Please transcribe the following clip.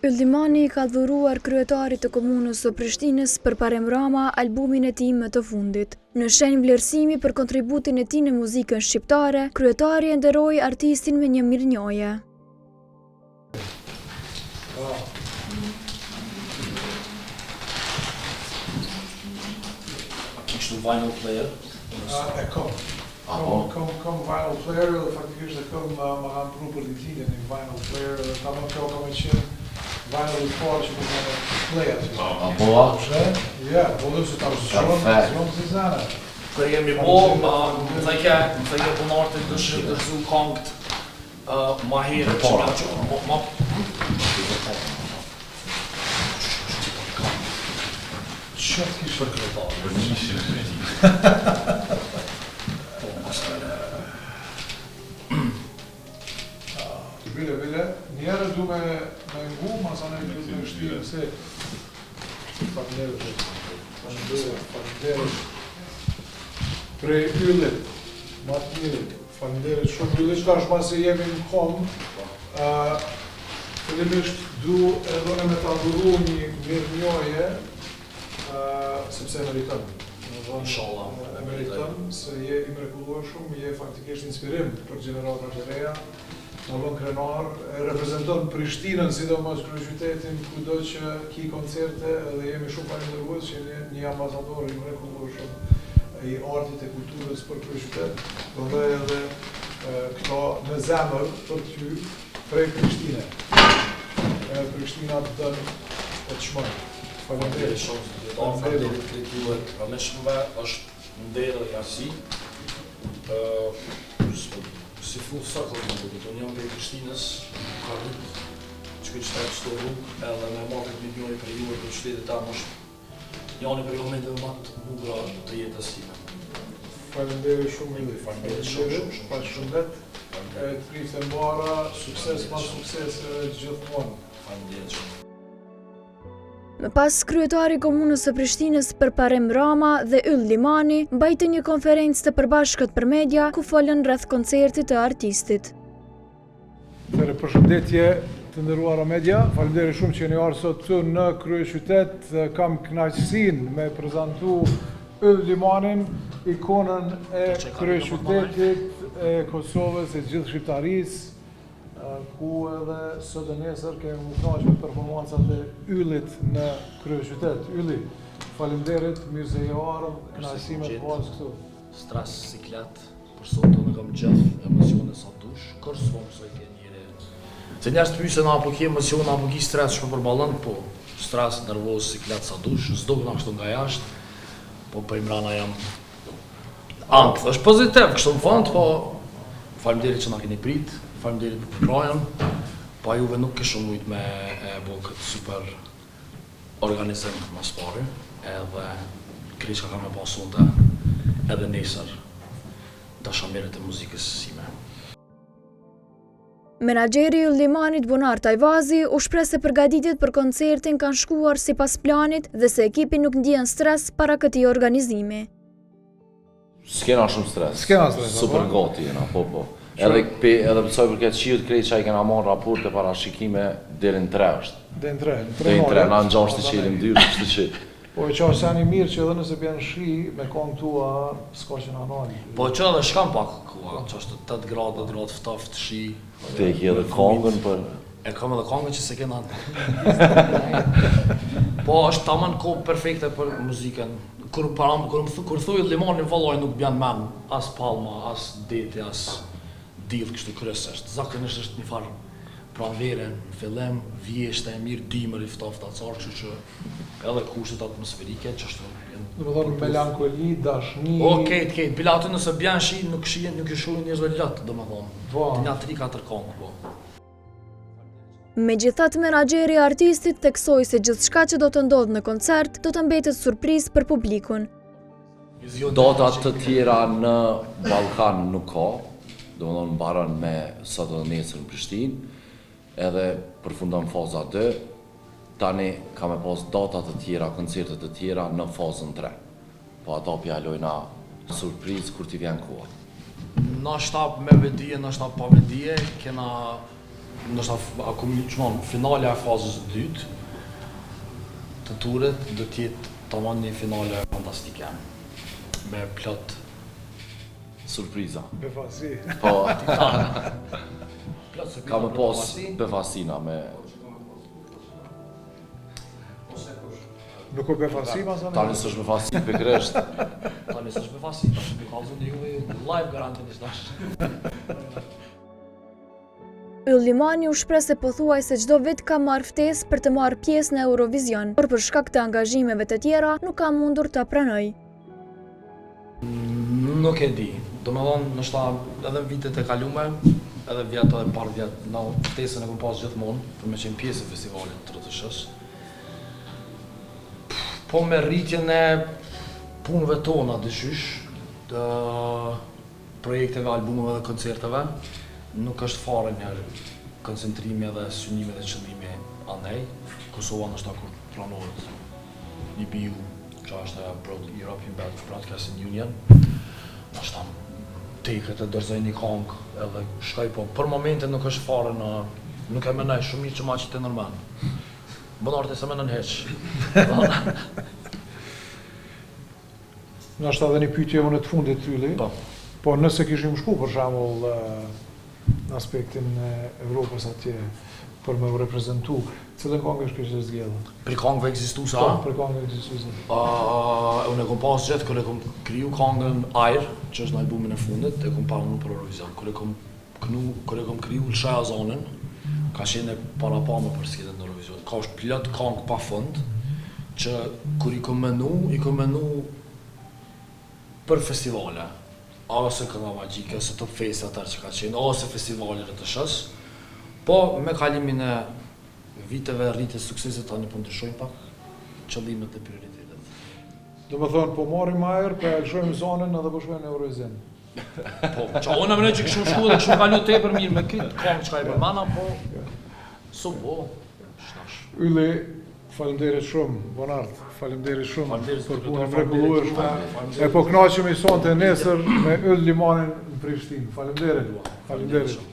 Yllimani ka dhuruar kryetarit të komunës së Prishtinës përparem Rama albumin e tij më të fundit. Në shenjë vlerësimi për kontributin e tij në muzikën shqiptare, kryetari e nderoi artistin me një mirënjohje. Kishtu vinyl player? E kom. Kom vinyl player dhe faktikisht e kom më kanë punu për ditëlindjen një vinyl player dhe ta më kjo kam e qenë vinyl i parë që më kanë play aty. Apo? Ja, po dhe se ta shumë të zane. Kër jemi po, më thajke punartit dëshu kongët ma herë që nga që ma... Qëtë kishë Për kryetarë. Për njëshë. Bile, njerë du me ngu, ma sa ne du me shtirë, se faleminderit prej yllit, ma të mirit, faleminderit shumë yllit, që ka është pasi jemi në kom, fillimisht du edhe me ta dhuru një mirënjohje, sepse e meriton. Inshallah. E meriton, se je i mrekulluar shumë, je faktikisht inspirim për gjeneratat e reja, në vën krenar, reprezenton Prishtinën, sidomos kryeqytetin, kudo që ki koncerte dhe jemi shumë falenderues që një ambasador i mrekulluar shumë i artit e kulturës për kryeqytet, dhe edhe këto në zemër për ty prej Prishtine. Prishtina të dënë e të shmoj. Falenderit shumë. Falenderit të kjuhet. Me shmëve është ndere dhe asi. Si full circle në duke, të njëm dhe i Prishtinës, ka rrugë që këtë qëtaj qëto rrugë, edhe me marrë këtë njëri për juve për qytetit ta më është njëni për momente më matë bugra të jetës time. Falenderit shumë. Falenderit shumë. Pashëndet, të prifte mbara, sukses ma sukses gjithmonë. Falenderit shumë. Më pas kryetari i komunës së Prishtinës përparem Rama dhe Yllimani mbajtën një konferencë të përbashkët për media ku folën rreth koncertit të artistit. Përshëndetje të nderuara media, faleminderit shumë që jeni ardhur sot këtu në kryeqytet. Kam kënaqësinë me prezantu Yllimanin, ikonën e kryeqytetit, e Kosovës, e gjithë shqiptarisë, ku edhe sot e nesër kemi më kënaqur me performancat e Yllit në kryeqytet. Ylli, faleminderit, mirë se je ardhur, kënaqësi me të pasur këtu. Stras siklet, për sot unë kam gjithë emocione sa dush, kërë s'fam se ke njëre. Se njerës të pyse na apo ke emocione, apo ki stres shumë përballën, po stres, nervoz, siklet sa dush, s'do këna kështu nga jashtë, po për imrana jam ankth, është pozitiv, kështu më fund, po faleminderit që na keni prit, faleminderit për përkrajën, pa juve nuk kështu mujt me bo këtë super organizim mas pari, edhe kreq ka me pasunte edhe nesër dashamirët e muzikës sime. Menaxheri i Yllimanit Bonar Tajvazi u shpreh se përgatitjet për koncertin kanë shkuar sipas planit dhe se ekipi nuk ndjen stres para këtij organizimi. S'kena shumë stres. S'kena stres, super gati jena, po. Edhe pësoj përket qiut krejt që i kena marrë raporte parashikime deri në 3 është. Deri në 3. Deri në 3, na në 6 të qilim 2, kështu që. Po që është janë i mirë që edhe nëse bjen shi me kongë tua, s'ka që në anali. Po që edhe shkam pak kua, që është 8 gradë, 10 gradë ftoft, shi. Te e ki edhe kongën për... E kam edhe kongën që se kena... Po është tamam kohë perfekte për muzikën. Kur thuj Yllimani vallaj nuk bjan men, as palma, as deti, as diell kështu kryesisht. Zakonisht është një farë pranvere, në fillim, vjeshtë e mirë, dimër i ftoftë acar, kështu që edhe kushtet atmosferike që është... Në më thonë melankoli, dashni... O, kejt, bila aty nëse bjan shi, nuk shuhin njerëzve lëtë, do më thonë. Nja 3-4 kongë, po. Megjithatë, menaxheri i artistit theksoi se gjithçka që do të ndodhë në koncert do të mbetet surprizë për publikun. Data të tjera në Ballkan nuk ka, do më thonë mbaron me sot dhe nesër në Prishtinë, edhe përfundon faza 2, tani ka me pas data të tjera, koncertet të tjera në fazën 3. Po ato pjalojna surprizë kur t'i vjen koha. nashta me vedije, nashta pa vedije, kena nashta finale e fazës së dytë të turit do të jetë tamam një finale fantastike me plot Surpriza. Befasi. Po, plot surpriza. ka më pas befasina me... Nuk o befasi, ma sa Tani s'është befasi pikërisht. Tani s'është befasi, tash më kallzon dhe juve live garantin tash. Yllimani u shpreh se pothuajse çdo vit ka marrë ftesë për të marrë pjesë në Eurovision, por për shkak të angazhimeve të tjera nuk ka mundur ta pranoj. Nuk e di. Domethënë, ndoshta edhe vitet e kaluara, edhe vjet edhe par vjet, në ftesën e kam pas gjithmonë për me qenë pjesë e festivalit të RTSH-s. Po me rritjen e punëve tona dyshysh, të projekteve, albumeve dhe koncerteve, nuk është fare njerë koncentrimi dhe synimi dhe qëllimi anej. Kosova nështë kur planohet EBU, që është European Broadcasting Union, nështë teket e dërzoj një kongë edhe shkaj po. Për momente nuk është fare në... nuk e menaj shumë mirë që ma që të nërmen. Bën artë e se menën heq. Nështë edhe një pyetje unë të fundit Ylli. Po nëse kishim shku për shembull në aspektin e Evropës atje për me u reprezentu, cilën kongë është kështë zgjedhur? Pri kongëve ekzistuese, Po, a? për kongë ekzistuese. Unë e kom pas gjithë kër e kom kriju kongën Ajr, që është në albumin e fundit, e kom parë për Eurovision. Kër e kom kriju Lshaja Zonën, ka qenë e para pame për skjetën në Eurovision. Ka është plot kongë pa fund, që kër i kom menu për festivale, ose Kënga Magjike, ose Top Fest atër që ka qenë, ose festivalet e të shës, po me kalimin e viteve rritjes suksesit tani po ndryshojnë pak qëllimet e prioritetet. Do më thonë, po marim ajër, po e lëshojmë zonën edhe po shkojmë në Eurovision. Po, qa ona më ne që kështu shku dhe kështu kalu tepër mirë me këtë kongë që ka i përmana, po... po, shtash. Ylli, faleminderit shumë, Bonart, faleminderit shumë Faleminderit për për punën të mrekullueshme. faleminderit. E po kënaqemi sonte nesër me Yll Limanin në Prishtinë. Faleminderit. Faleminderit shumë.